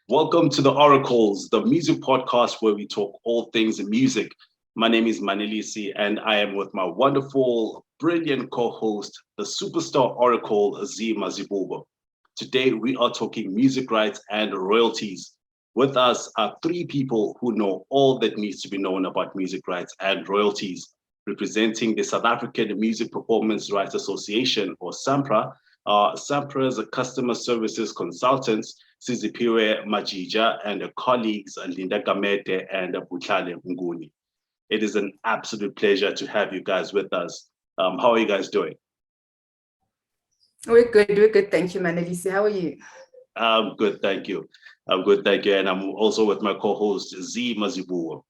Welcome to the Oracles, the music podcast where we talk all things music. My name is Manelisi, and I am with my wonderful, brilliant co-host, the superstar Oracle, Z Mazibuba. Today, we are talking music rights and royalties. With us are three people who know all that needs to be known about music rights and royalties. Representing the South African Music Performance Rights Association, or SAMPRA. SAMPRA is a customer services consultant, Sizipiwe Majija, and her colleagues Linda Gamete and Butlale Nguni. It is an absolute pleasure to have you guys with us. How are you guys doing? We're good. Thank you, Manelisi. How are you? I'm good, thank you. And I'm also with my co-host, Z Mazibuwa.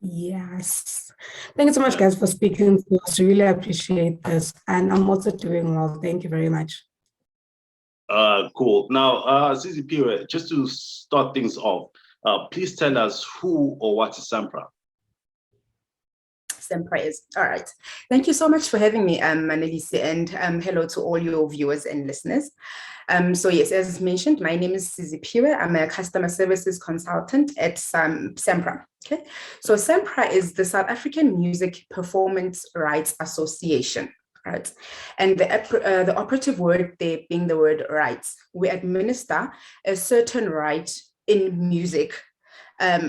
Yes. Thank you so much, guys, for speaking to us. Really appreciate this. And I'm also doing well. Thank you very much. Cool. Now, Sizipiwe, just to start things off, please tell us who or what is SAMPRA? SAMPRA is. All right. Thank you so much for having me, Manelisi, and hello to all your viewers and listeners. So yes, as mentioned, my name is Sizipiwe. I'm a customer services consultant at SAMPRA. Okay, so SAMPRA is the South African Music Performance Rights Association. Right, and the operative word there being the word rights. We administer a certain right in music.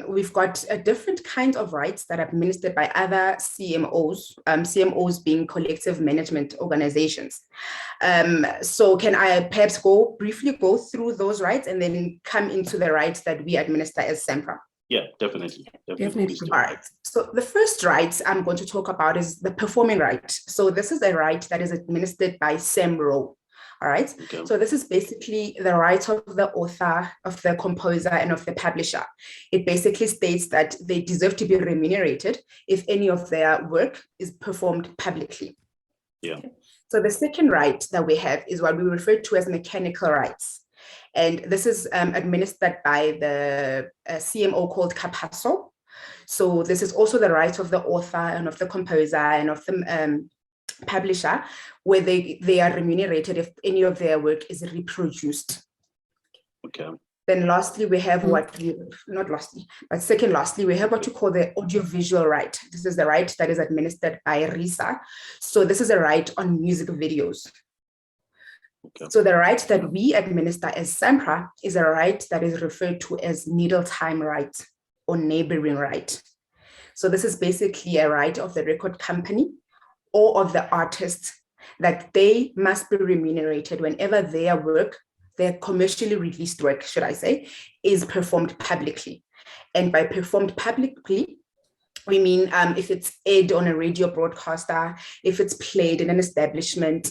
We've got a different kind of rights that are administered by other CMOs, CMOs being collective management organizations. So can I perhaps briefly go through those rights and then come into the rights that we administer as SAMPRA? Yeah, definitely. All right. So the first right I'm going to talk about is the performing right. So this is a right that is administered by SAMRO. All right. Okay. So this is basically the right of the author, of the composer, and of the publisher. It basically states that they deserve to be remunerated if any of their work is performed publicly. Yeah. Okay. So the second right that we have is what we refer to as mechanical rights. And this is administered by the CMO called Capasso. So this is also the right of the author and of the composer and of the publisher, where they are remunerated if any of their work is reproduced. Okay. Then lastly, we have second lastly, we have what you call the audiovisual right. This is the right that is administered by RISA. So this is a right on music videos. Okay. So the right that we administer as SAMPRA is a right that is referred to as needle time right or neighboring right. So this is basically a right of the record company or of the artist that they must be remunerated whenever their work, their commercially released work, should I say, is performed publicly. And by performed publicly, we mean if it's aired on a radio broadcaster, if it's played in an establishment,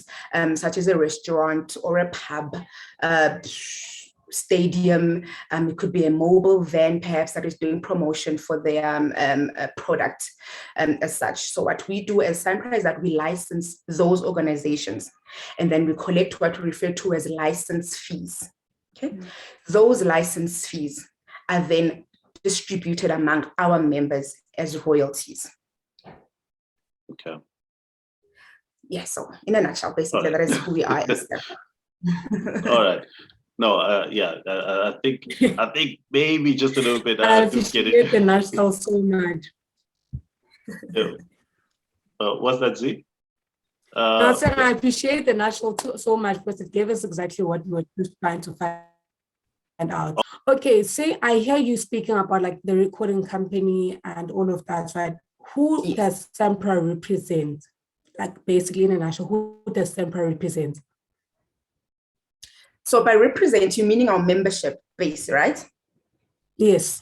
such as a restaurant or a pub, stadium, it could be a mobile van, perhaps, that is doing promotion for their product as such. So what we do as SAMPRA is that we license those organizations, and then we collect what we refer to as license fees. Okay, those license fees are then distributed among our members as royalties. Okay. Yeah, so in a nutshell, basically, that is who we are. All right. No, I think maybe just a little bit. I appreciate the nutshell so much. What's that, Z? I appreciate the nutshell so much because it gave us exactly what we were just trying to find out. Okay, say I hear you speaking about like the recording company and all of that, right? Who does SAMPRA represent? Like basically in a nutshell, who does SAMPRA represent? So by represent, you meaning our membership base, right? Yes.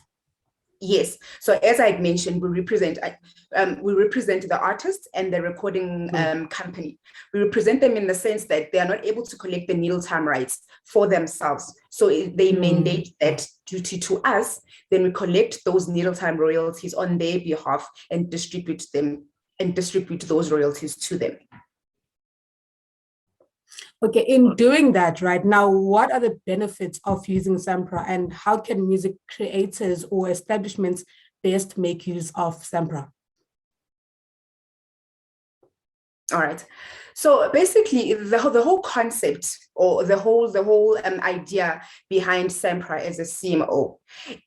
Yes. So as I mentioned, we represent the artists and the recording company. We represent them in the sense that they are not able to collect the needle time rights for themselves. So they mandate that duty to us. Then we collect those needle time royalties on their behalf and distribute those royalties to them. Okay, in doing that right now, what are the benefits of using SAMPRA, and how can music creators or establishments best make use of SAMPRA? All right. So basically, the whole concept or the whole idea behind SAMPRA as a CMO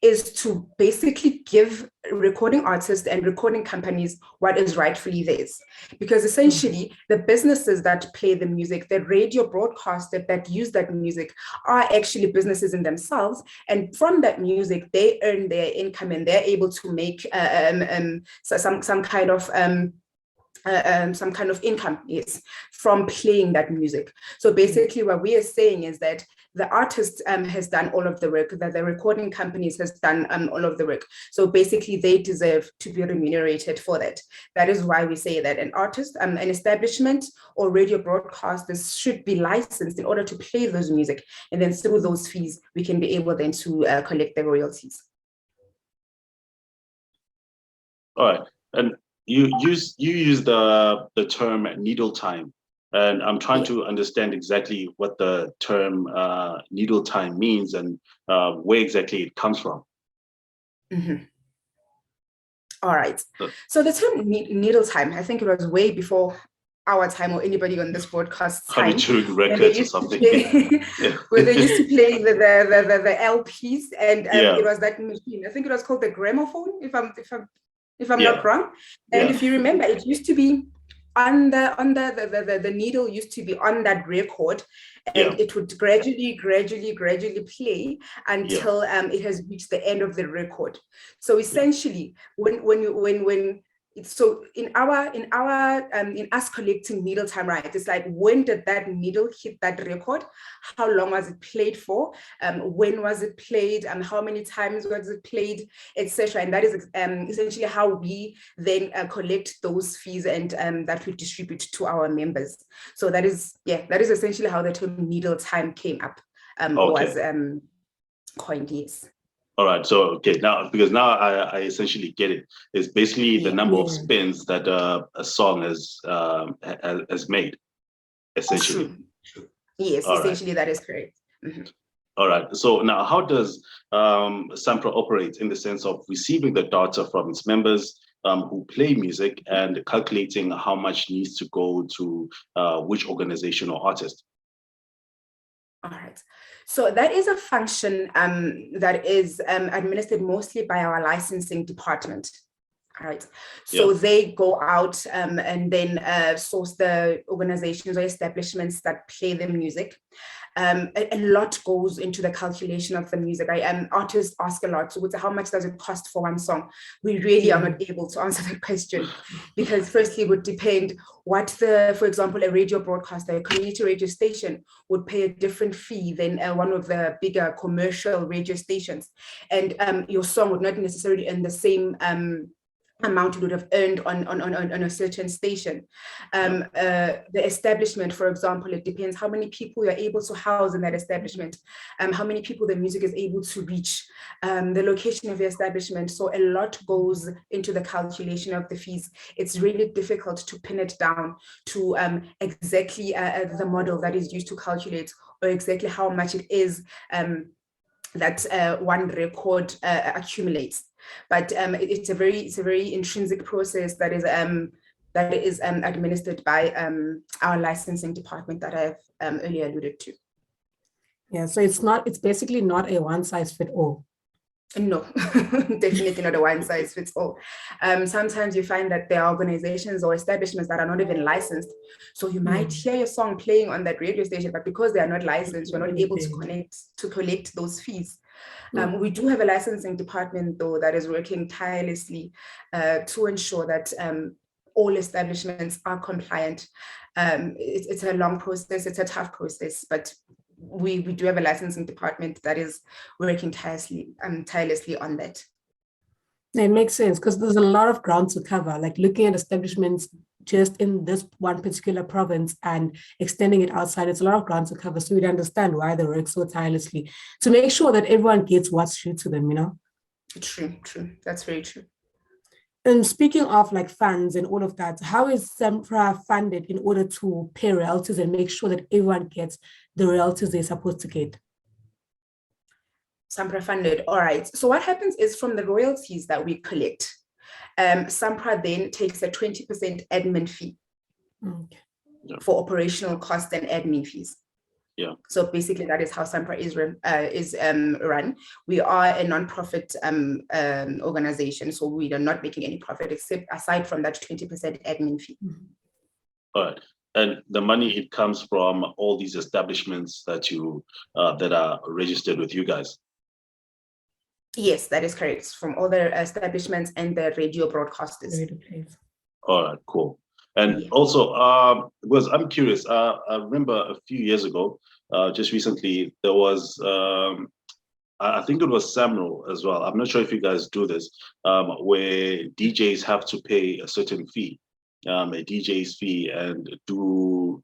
is to basically give recording artists and recording companies what is rightfully theirs. Because essentially, the businesses that play the music, the radio broadcasters that use that music are actually businesses in themselves. And from that music, they earn their income and they're able to make some kind of income, yes, from playing that music. So basically what we are saying is that the artist has done all of the work, that the recording companies has done all of the work. So basically they deserve to be remunerated for that. That is why we say that an artist, an establishment or radio broadcasters should be licensed in order to play those music. And then through those fees, we can be able then to collect the royalties. All right. And you use the term needle time, and I'm trying to understand exactly what the term needle time means and where exactly it comes from. Mm-hmm. All right. So the term needle time, I think it was way before our time or anybody on this broadcast time. Records or something. Where they used to play the LPs, and it was that machine. I think it was called the gramophone, if I'm not wrong. And if you remember, it used to be on the needle used to be on that record, and it would gradually play until it has reached the end of the record. So essentially, when so in us collecting needle time, right, it's like, when did that needle hit that record? How long was it played for? When was it played? How many times was it played, etc. And that is essentially how we then collect those fees and that we distribute to our members. So that is essentially how the term needle time came up, was coined. Yes. All right. So, because now I essentially get it. It's basically the number of spins that a song has made, essentially. True. Yes, all essentially right. That is correct. Mm-hmm. All right. So now, how does SAMPRA operate in the sense of receiving the data from its members who play music and calculating how much needs to go to which organization or artist? All right. So that is a function that is administered mostly by our licensing department. All right. So they go out and then source the organizations or establishments that play the music. A lot goes into the calculation of the music. Artists ask a lot. So how much does it cost for one song? We really are not able to answer that question, because firstly, it would depend what for example, a radio broadcaster, a community radio station would pay a different fee than one of the bigger commercial radio stations. And your song would not necessarily earn the same amount you would have earned on a certain station. The establishment, for example, it depends how many people you're able to house in that establishment, how many people the music is able to reach, the location of the establishment. So a lot goes into the calculation of the fees. It's really difficult to pin it down to exactly the model that is used to calculate, or exactly how much it is that one record accumulates. But it's a very intrinsic process that is administered by our licensing department that I've earlier alluded to. Yeah, so it's basically not a one size fits all. No, definitely not a one size fits all. Sometimes you find that there are organizations or establishments that are not even licensed. So you might hear your song playing on that radio station, but because they are not licensed, you're not able to collect those fees. We do have a licensing department, though, that is working tirelessly to ensure that all establishments are compliant. It's a long process, it's a tough process, but we do have a licensing department that is working tirelessly on that. It makes sense, because there's a lot of ground to cover, like looking at establishments just in this one particular province and extending it outside. It's a lot of ground to cover, so we'd understand why they work so tirelessly to make sure that everyone gets what's due to them, you know? True. That's very true. And speaking of like funds and all of that, how is SAMPRA funded in order to pay royalties and make sure that everyone gets the royalties they're supposed to get? SAMPRA funded. All right. So what happens is, from the royalties that we collect, SAMPRA then takes a 20% admin fee. Okay. for operational costs and admin fees. Yeah. So basically, that is how SAMPRA is run. We are a non-profit organization, so we are not making any profit except aside from that 20% admin fee. All right. And the money, it comes from all these establishments that you that are registered with you guys. Yes, that is correct. From all the establishments and the radio broadcasters. All right, cool. And also, because I'm curious, I remember a few years ago, just recently, there was, I think it was SAMRO as well. I'm not sure if you guys do this, where DJs have to pay a certain fee, a DJ's fee, and do,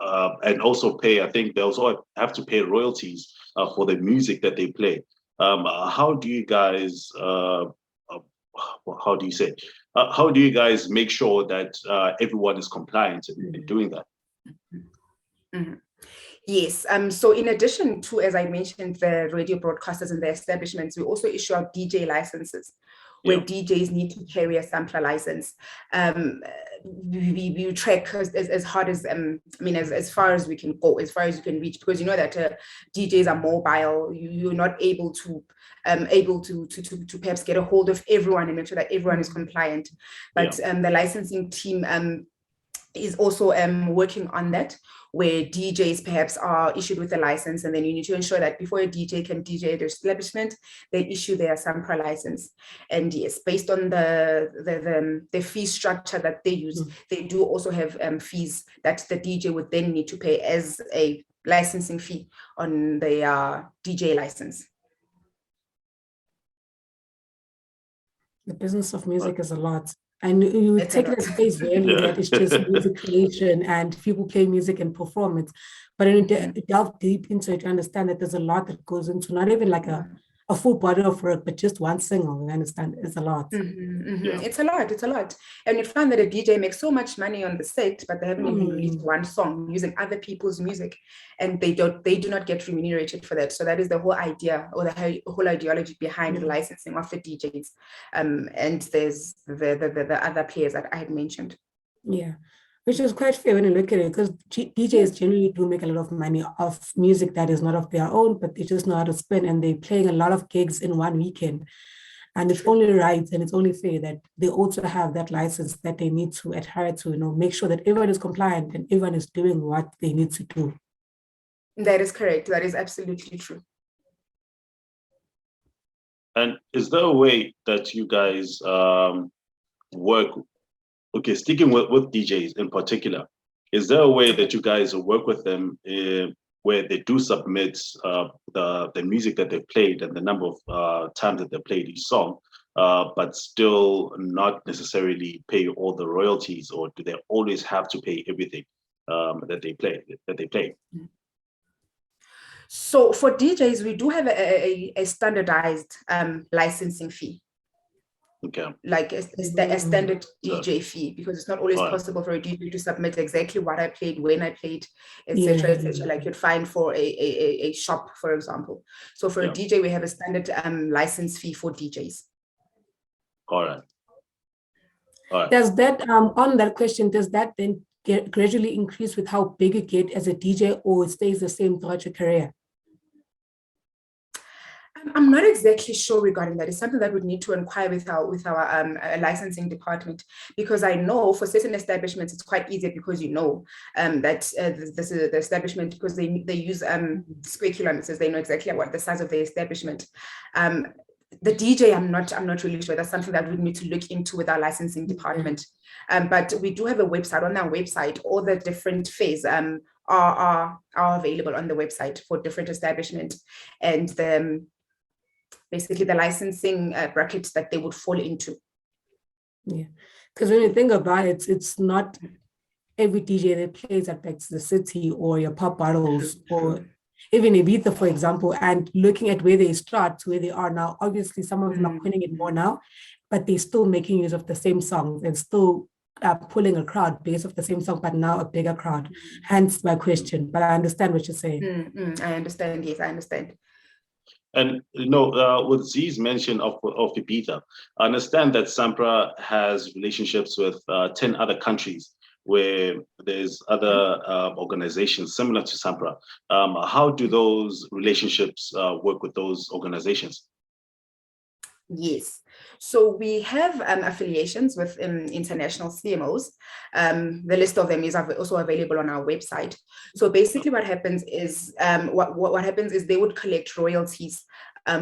and also pay, I think they also have to pay royalties for the music that they play. How do you guys, how do you say, how do you guys make sure that everyone is compliant in doing that? Mm-hmm. Yes, so in addition to, as I mentioned, the radio broadcasters and the establishments, we also issue out DJ licenses where DJs need to carry a SAMPRA license. We track as hard as, as far as we can go, as far as you can reach, because you know that DJs are mobile. You're not able to perhaps get a hold of everyone and make sure that everyone is compliant. But the licensing team is also working on that, where DJs perhaps are issued with a license, and then you need to ensure that before a DJ can DJ at their establishment, they issue their SAMPRA license. And yes, based on the fee structure that they use, they do also have fees that the DJ would then need to pay as a licensing fee on their DJ license. The business of music is a lot. And you take it as face value that it's just music creation and people play music and perform it. But when you delve deep into it, you understand that there's a lot that goes into not even like a full body of work, but just one single. You understand? It's a lot. It's a lot. And you find that a DJ makes so much money on the set, but they haven't even released one song using other people's music, and they do not get remunerated for that. So that is the whole idea, or the whole ideology behind the licensing of the DJs. And there's the other players that I had mentioned. Yeah. Which is quite fair when you look at it, because DJs generally do make a lot of money off music that is not of their own, but they just know how to spin, and they're playing a lot of gigs in one weekend. And it's only right and it's only fair that they also have that license that they need to adhere to, make sure that everyone is compliant and everyone is doing what they need to do. That is correct. That is absolutely true. And is there a way that you guys work? Okay, sticking with DJs in particular, is there a way that you guys work with them where they do submit the music that they've played and the number of times that they played each song, but still not necessarily pay all the royalties, or do they always have to pay everything that they play? So for DJs, we do have a standardized licensing fee. Okay. Like a standard DJ fee, because it's not always possible for a DJ to submit exactly what I played, when I played, etc., like you'd find for a shop, for example. So for a DJ, we have a standard license fee for DJs. All right. Does that, on that question, does that then gradually increase with how big you get as a DJ, or it stays the same throughout your career? I'm not exactly sure regarding that. It's something that we need to inquire with our licensing department, because I know for certain establishments it's quite easy, because that this is the establishment, because they use square kilometers. They know exactly what the size of the establishment. The DJ, I'm not really sure. That's something that we need to look into with our licensing department. But we do have a website. On our website, all the different fees are available on the website for different establishments, and basically the licensing brackets that they would fall into. Yeah, because when you think about it, it's not every DJ that plays at Back to the City or your pop bottles or even Ibiza, for example, and looking at where they start to where they are now. Obviously, some of them are winning it more now, but they're still making use of the same songs and still pulling a crowd based off the same song, but now a bigger crowd. Hence my question, but I understand what you're saying. I understand. Yes, I understand. And with Z's mention of Ibiza, I understand that SAMPRA has relationships with 10 other countries where there's other organizations similar to SAMPRA. How do those relationships work with those organizations? Yes, so we have affiliations with international CMOs. The list of them is also available on our website. So basically what happens is what happens is they would collect royalties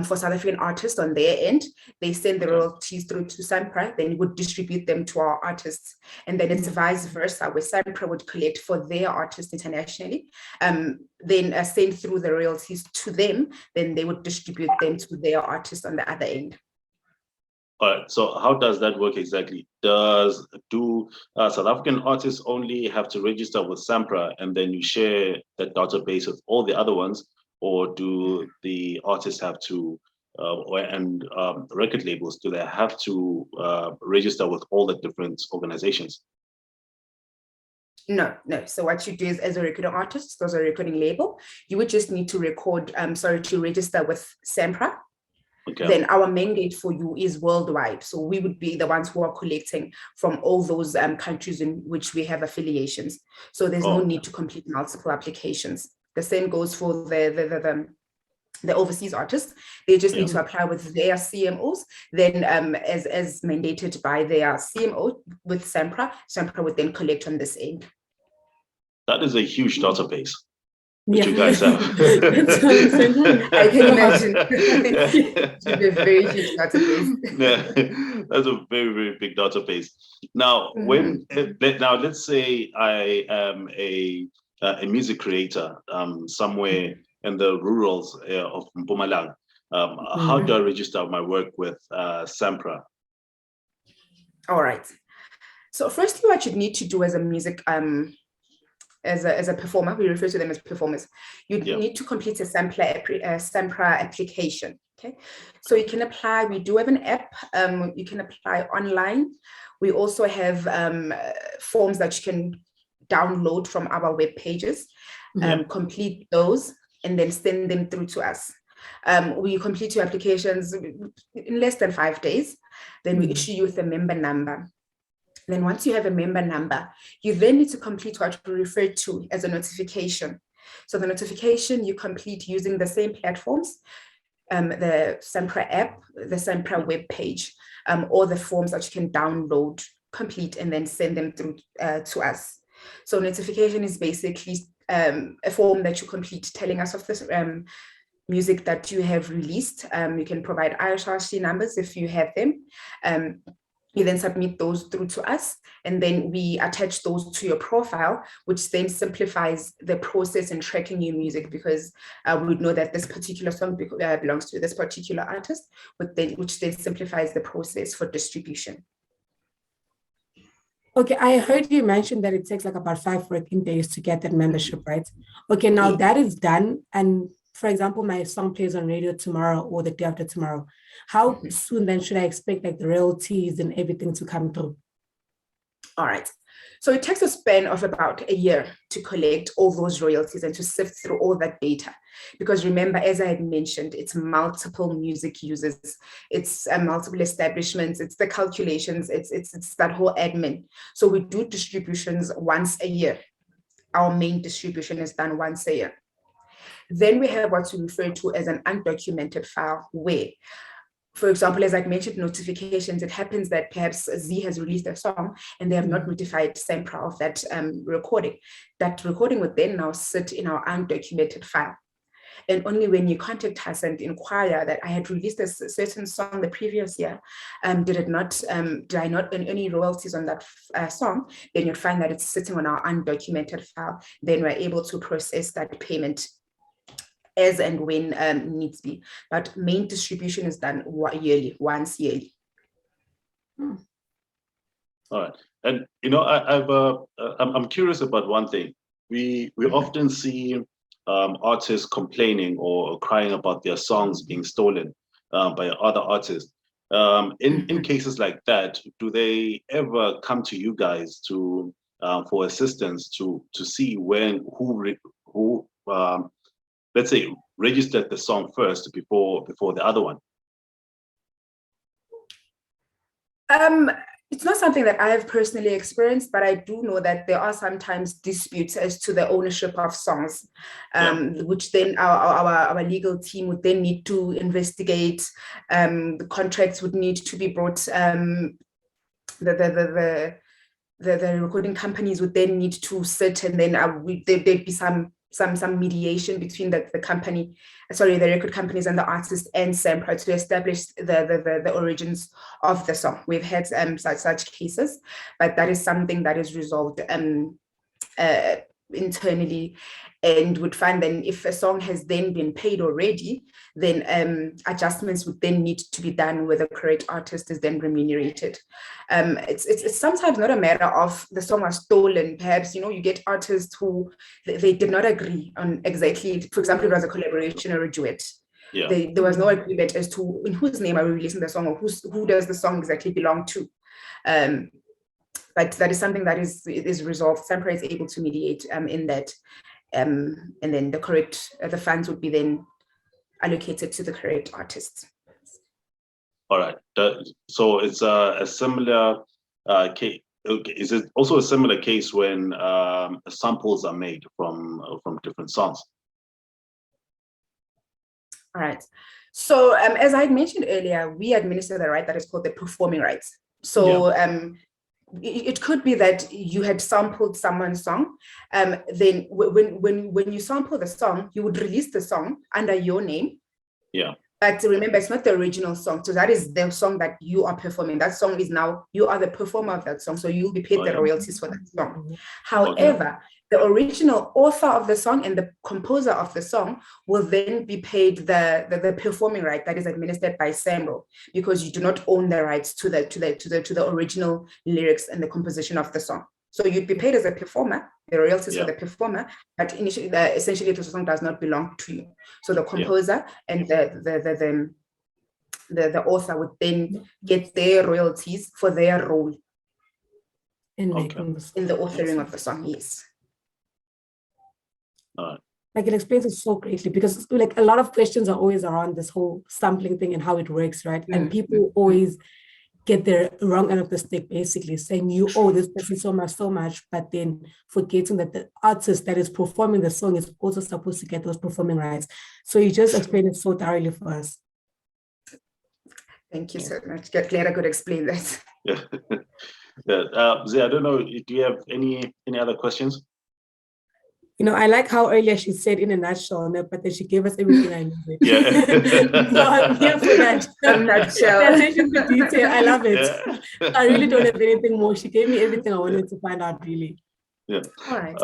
for South African artists on their end. They send the royalties through to SAMPRA, then would distribute them to our artists. And then it's vice versa, where SAMPRA would collect for their artists internationally, then send through the royalties to them, then they would distribute them to their artists on the other end. All right, so how does that work exactly? Do South African artists only have to register with SAMPRA and then you share that database with all the other ones, or do the artists have to, record labels, do they have to register with all the different organizations? No. So what you do is, as a recording artist, as a recording label, you would just need to to register with SAMPRA. Okay. Then our mandate for you is worldwide. So we would be the ones who are collecting from all those countries in which we have affiliations. So there's no need to complete multiple applications. The same goes for the overseas artists. They just need to apply with their CMOs. Then as mandated by their CMO with SAMPRA, SAMPRA would then collect on this end. That is a huge database. You guys have. I can imagine. It's a very huge database. Yeah, that's a very, very big database. Now, let's say I am a music creator somewhere in the rurals of Mpumalanga. How do I register my work with SAMPRA? All right. So firstly, what you need to do as a music as a performer, we refer to them as performers, you need to complete a SAMPRA application. Okay, so you can apply. We do have an app. You can apply online. We also have forms that you can download from our web pages, complete those, and then send them through to us. We complete your applications in less than 5 days. Then we issue you with a member number. Then once you have a member number, you then need to complete what we refer to as a notification. So the notification you complete using the same platforms, the SAMPRA app, the SAMPRA web page, or the forms that you can download, complete, and then send them through to us. So notification is basically a form that you complete telling us of this music that you have released. You can provide IHRC numbers if you have them. You then submit those through to us, and then we attach those to your profile, which then simplifies the process in tracking your music, because we would know that this particular song belongs to this particular artist, which then simplifies the process for distribution. Okay, I heard you mention that it takes like about 5 working days to get that membership, right? Okay, now that is done, and for example, my song plays on radio tomorrow or the day after tomorrow. How soon then should I expect like the royalties and everything to come through? All right. So it takes a span of about a year to collect all those royalties and to sift through all that data. Because remember, as I had mentioned, it's multiple music users, it's multiple establishments, it's the calculations, it's that whole admin. So we do distributions once a year. Our main distribution is done once a year. Then we have what we refer to as an undocumented file, where, for example, as I mentioned, notifications, it happens that perhaps Z has released a song and they have not notified SAMPRA of that recording. That recording would then now sit in our undocumented file. And only when you contact us and inquire that I had released a certain song the previous year, did I not earn any royalties on that song, then you'd find that it's sitting on our undocumented file. Then we're able to process that payment as and when needs be. But main distribution is done once yearly. All right. And I'm curious about one thing. We often see artists complaining or crying about their songs being stolen by other artists. In cases like that, do they ever come to you guys to for assistance to see who let's say registered the song first before the other one? It's not something that I have personally experienced, but I do know that there are sometimes disputes as to the ownership of songs, which then our legal team would then need to investigate. The contracts would need to be brought. The recording companies would then need to sit, and then there'd be some mediation between the record companies and the artist and SAMPRA to establish the origins of the song. We've had such cases, but that is something that is resolved internally, and would find then if a song has then been paid already, then adjustments would then need to be done where the correct artist is then remunerated. It's sometimes not a matter of the song was stolen. Perhaps, you get artists who they did not agree on exactly, for example, it was a collaboration or a duet. Yeah. There was no agreement as to in whose name are we releasing the song, or who does the song exactly belong to. But that is something that is resolved. SAMPRA is able to mediate in that, and then the funds would be then allocated to the correct artists. All right. So it's a similar case. Is it also a similar case when samples are made from different songs? All right. So as I mentioned earlier, we administer the right that is called the performing rights. So it could be that you had sampled someone's song. Then when you sample the song, you would release the song under your name. Yeah. But remember, it's not the original song. So that is the song that you are performing. That song is now, you are the performer of that song. So you'll be paid the royalties for that song. However, the original author of the song and the composer of the song will then be paid the performing right that is administered by SAMPRA, because you do not own the rights to the original lyrics and the composition of the song. So you'd be paid as a performer, the royalties for the performer, but initially, essentially, the song does not belong to you. So the composer and the author would then get their royalties for their role in the authoring of the song. Yes. Like, it explains it so greatly, because like a lot of questions are always around this whole sampling thing and how it works, right? And people always get the wrong end of the stick, basically saying you owe this person so much, but then forgetting that the artist that is performing the song is also supposed to get those performing rights. So you just explained it so thoroughly for us. Thank you so much. Glad I could explain that. Zia, I don't know, do you have any other questions? I like how earlier she said in a nutshell, but then she gave us everything I needed. Yeah. So I'm here for that. Attention to detail. I love it. Yeah. I really don't have anything more. She gave me everything I wanted to find out, really. Yeah. All right.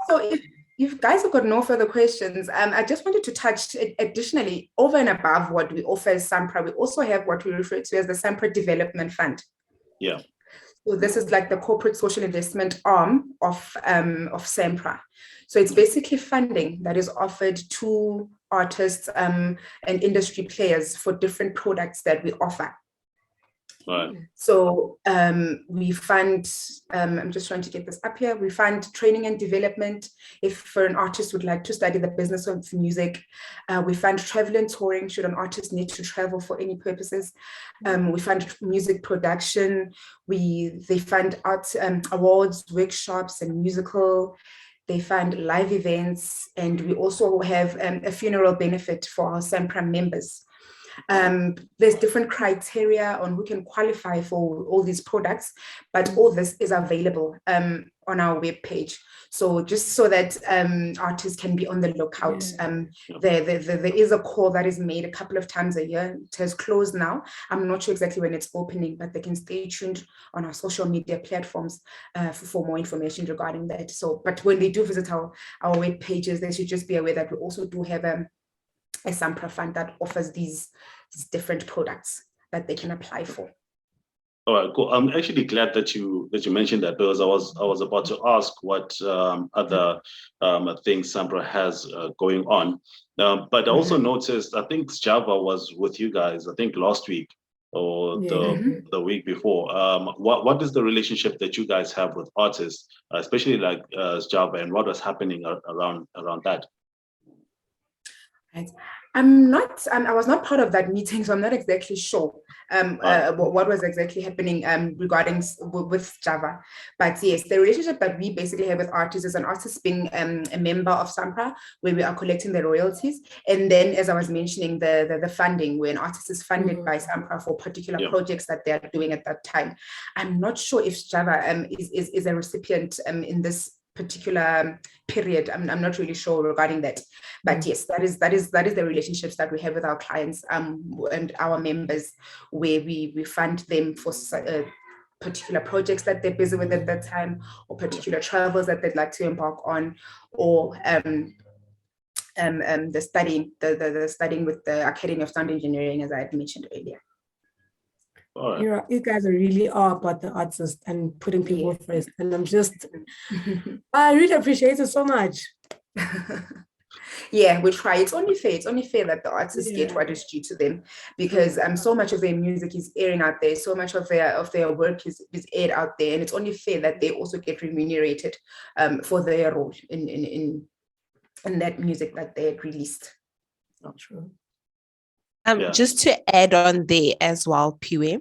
So if you guys have got no further questions, I just wanted to touch additionally, over and above what we offer as SAMPRA, we also have what we refer to as the SAMPRA Development Fund. Yeah. So this is like the corporate social investment arm of SAMPRA. So it's basically funding that is offered to artists and industry players for different products that we offer. Right. So we fund, I'm just trying to get this up here. We fund training and development. If for an artist would like to study the business of music, we fund travel and touring should an artist need to travel for any purposes. We fund music production. They fund art awards, workshops, and musical. They fund live events, and we also have a funeral benefit for our SAMPRA members. There's different criteria on who can qualify for all these products, but all this is available on our webpage. So just so that artists can be on the lookout, there is a call that is made a couple of times a year. It has closed now. I'm not sure exactly when it's opening, but they can stay tuned on our social media platforms for more information regarding that. So, but when they do visit our web pages, they should just be aware that we also do have a SAMPRA fund that offers these different products that they can apply for. All right, cool. I'm actually glad that you mentioned that, because I was about to ask what other things SAMPRA has going on. But I also noticed, I think Java was with you guys, I think last week or the week before. What is the relationship that you guys have with artists, especially like Java, and what was happening around that? Right. I was not part of that meeting, so I'm not exactly sure what was exactly happening regarding with Java. But yes, the relationship that we basically have with artists is an artist being a member of SAMPRA, where we are collecting the royalties. And then, as I was mentioning, the funding, where an artist is funded by SAMPRA for particular projects that they're doing at that time. I'm not sure if Java is a recipient in this particular period. I'm not really sure regarding that, but yes, that is the relationships that we have with our clients and our members, where we fund them for particular projects that they're busy with at that time, or particular travels that they'd like to embark on, or the studying with the Academy of Sound Engineering, as I had mentioned earlier. Right. You guys really are about the artist and putting people first. And I really appreciate it so much. Yeah, we try. It's only fair. It's only fair that the artists get what is due to them, because so much of their music is airing out there. So much of their work is aired out there, and it's only fair that they also get remunerated for their role in that music that they had released. Not true. Just to add on there as well, Piwe,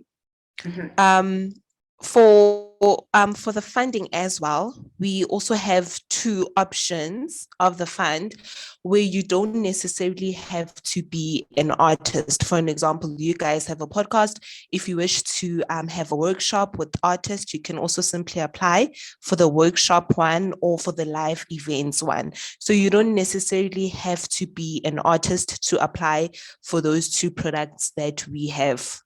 for the funding as well, we also have two options of the fund where you don't necessarily have to be an artist. For an example, you guys have a podcast. If you wish to have a workshop with artists, you can also simply apply for the workshop one or for the live events one. So you don't necessarily have to be an artist to apply for those two products that we have.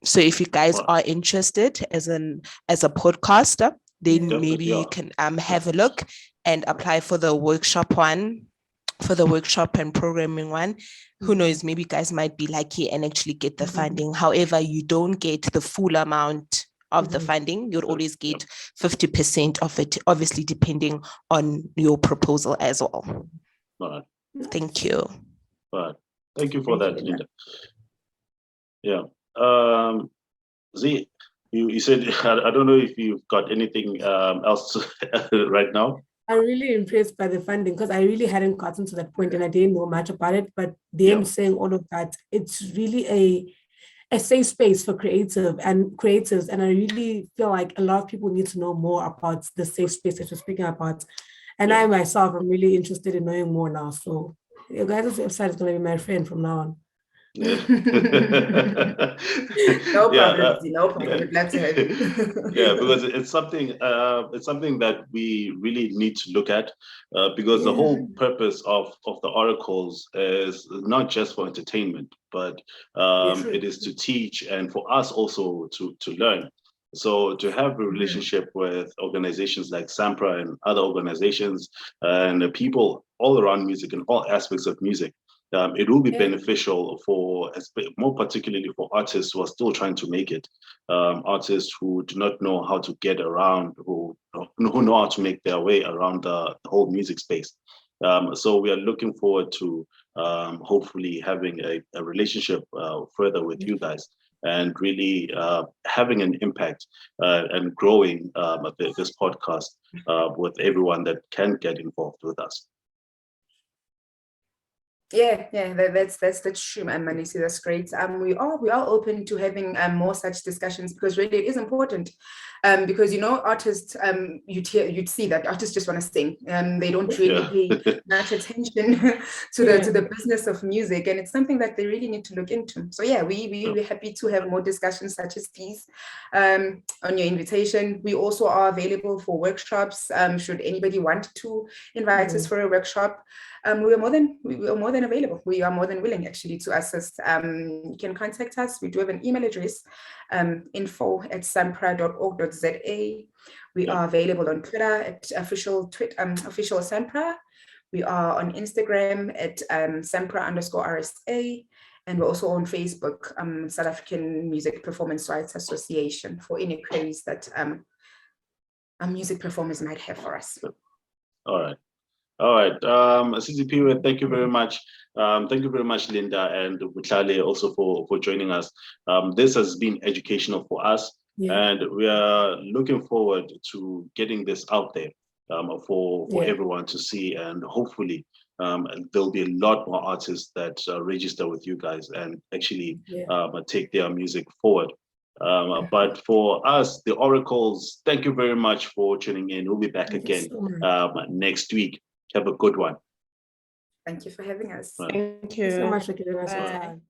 So if you guys are interested as a podcaster, then maybe you can have a look and apply for the workshop one, for the workshop and programming one. Who knows, maybe you guys might be lucky and actually get the funding. However, you don't get the full amount of the funding. You'll always get 50% of it, obviously depending on your proposal as well. Right. Thank you. Right. Thank you for that, Linda. Yeah. Z, you said, I don't know if you've got anything else right now. I'm really impressed by the funding, because I really hadn't gotten to that point and I didn't know much about it. But them saying all of that, it's really a safe space for creatives. And I really feel like a lot of people need to know more about the safe space that you're speaking about. And I myself am really interested in knowing more now. So your guys' website is going to be my friend from now on. No problem. We'd love to have you. Because it's something that we really need to look at, because the whole purpose of the oracles is not just for entertainment, but it is to teach and for us also to learn. So to have a relationship with organizations like SAMPRA and other organizations and the people all around music and all aspects of music, it will be beneficial for, more particularly for artists who are still trying to make it, artists who do not know how to get around, who know how to make their way around the whole music space. So we are looking forward to hopefully having a relationship further with you guys, and really having an impact and growing this podcast with everyone that can get involved with us. That's true, Manisi. That's great. We are open to having more such discussions, because really it is important. Because artists, you'd see that artists just want to sing. They don't really pay much attention to the business of music, and it's something that they really need to look into. So we're happy to have more discussions such as these. On your invitation, we also are available for workshops. Should anybody want to invite us for a workshop, we are more than available. We are more than willing actually to assist. You can contact us. We do have an email address, info@sampra.org.za. We are available on Twitter at official SAMPRA. We are on Instagram at SAMPRA_RSA. And we're also on Facebook, South African Music Performance Rights Association, for any queries that music performers might have for us. All right. CCP, thank you very much. Thank you very much, Linda and Butlale, also for joining us. This has been educational for us, and we are looking forward to getting this out there for everyone to see, and hopefully there'll be a lot more artists that register with you guys and actually take their music forward. But for us, the Oracles, thank you very much for tuning in. We'll be back again next week. Have a good one. Thank you for having us. Thank you so much for giving us your time.